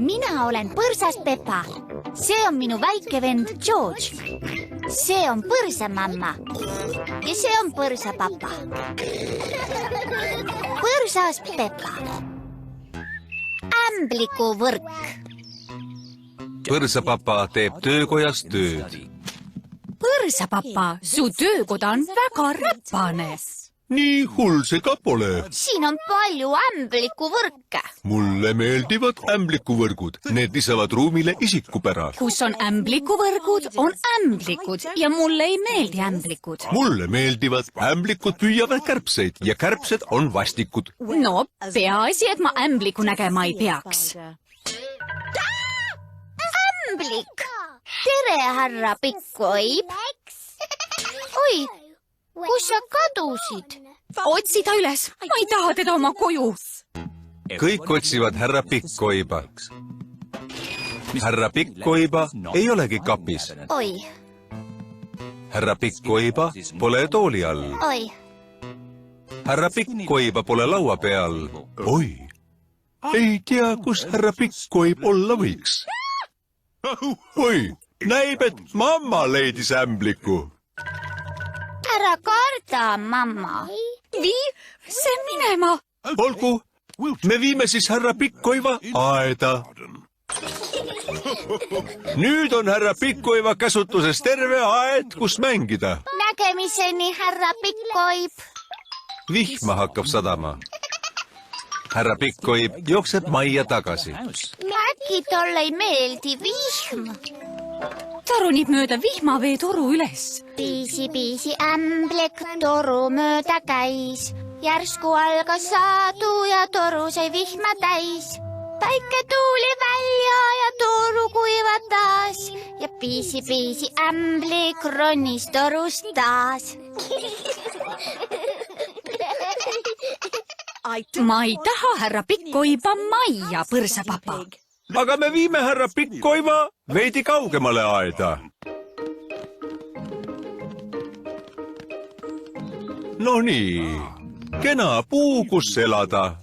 Mina olen põrsas Pepa. See on minu väike vend George. See on põrsamamma. Ja see on põrsapapa. Põrsas Pepa. Ämblikuvõrk. Põrsapapa teeb töökojas tööd. Põrsapapa, su töökoda on väga räpane. Nii hull see ka pole. Siin on palju ämblikuvõrke. Mulle meeldivad ämblikuvõrgud. Need lisavad ruumile isikupära. Kus on ämblikuvõrgud, on ämblikud ja mulle ei meeldi ämblikud. Mulle meeldivad ämblikud püüavad kärbseid ja kärbsed on vastikud. No, peaasi, et ma ämbliku nägema ei peaks. Ämblik! Tere, härra Pikkoib! Oi! Kus sa kadusid? Otsi ta üles, ma ei taha teda oma koju. Kõik otsivad härra Pikkoiba. Härra Pikkoiba ei olegi kapis. Oi, Härra Pikkoiba pole tooli all. oi. Härra Pikkoiba pole laua peal. Oi, ei tea, kus härra Pikkoib olla võiks. Oi, näib, et mamma leidis ämbliku. Ära karda, mamma. Vii see minema. Olgu, me viime siis härra Pikkoiva aeda. Nüüd on härra Pikkoiva käsutuses terve aed, kus mängida. Nägemiseni, härra Pikkoib. Vihma hakkab sadama. Härra Pikkoib jookseb majja tagasi. Äkki tolle ei meeldi vihm. Ta ronib mööda vihmaveetoru üles. Piisi ämblik toru mööda käis. Järsku algas saadu ja toru sai vihma täis. Päike tuuli välja ja toru kuivatas. Ja piisi ämblik ronis torust taas. Ma ei taha härra Pikkoiba majja, põrsapapa. Aga me viime härra Pikkoiva veidi kaugemale aeda. No nii, kena puu, kus elada.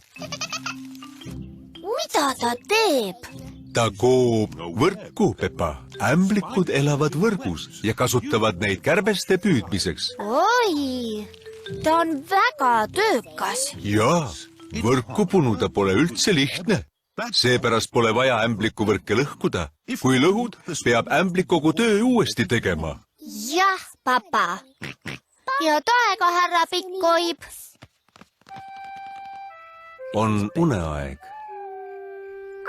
Mida ta teeb? Ta koob võrku, Pepa. Ämblikud elavad võrgus ja kasutavad neid kärbeste püüdmiseks. Oi, ta on väga töökas. Jaa, võrku punuda pole üldse lihtne. Seepärast pole vaja ämblikuvõrke lõhkuda. Kui lõhud, peab ämblik kogu töö uuesti tegema. Jah, papa. Head aega, härra Pikkoib. On uneaeg.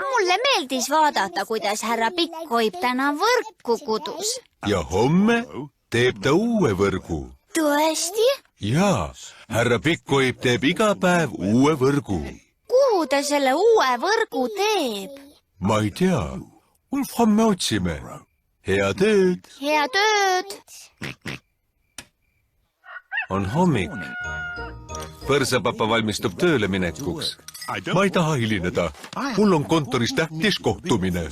Mulle meeldis vaadata, kuidas härra Pikkoib täna võrku kudus. Ja homme teeb ta uue võrgu. Tõesti? Jaa, härra Pikkoib teeb iga päev uue võrgu. Kuhu ta selle uue võrgu teeb? Ma ei tea. Homme otsime. Hea tööd. Hea tööd. On hommik. Põrsapapa valmistub tööle minekuks. Ma ei taha hilineda. Mul on kontoris tähtis kohtumine.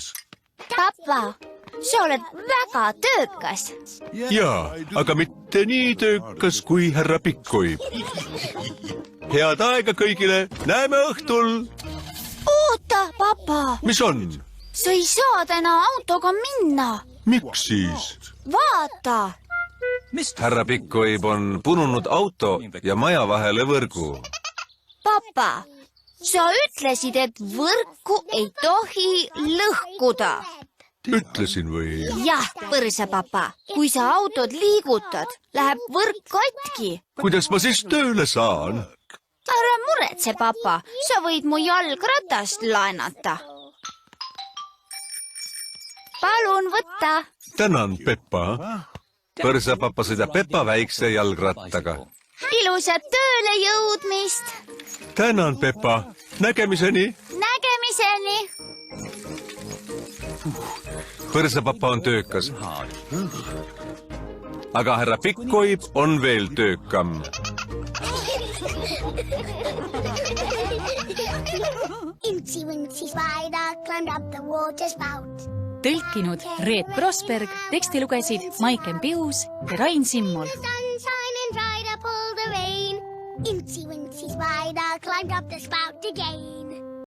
Papa, sa oled väga töökas. Jaa, aga mitte nii töökas kui härra Pikkoib. Head aega kõigile. Näeme õhtul. Oota, papa. Mis on? Sa ei saa täna autoga minna. Miks siis? Vaata. Härra Pikkoib on pununud auto ja maja vahele võrgu. Papa, sa ütlesid, et võrku ei tohi lõhkuda. Ütlesin või? Jah, põrsapapa. Kui sa autod liigutad, läheb võrk katki. Kuidas ma siis tööle saan? Ära muretse, papa. Sa võid mu jalgratast laenata. Palun võtta. Tänan, Peppa. Põrsapapa sõidab Peppa väikse jalgrattaga. Ilusat tööle jõudmist. Tänan, Peppa. Nägemiseni. Nägemiseni. Põrsapapa on töökas. Aga härra Pikkoib on veel töökam. Incy-Wincy Spider climbed up the water spout. Tõlkinud Reet Prosberg, teksti lugesid Maiken Pius ja Rain Simmol. The sunshine and dried up all the rain. Incy-Wincy Spider climbed up the spout again.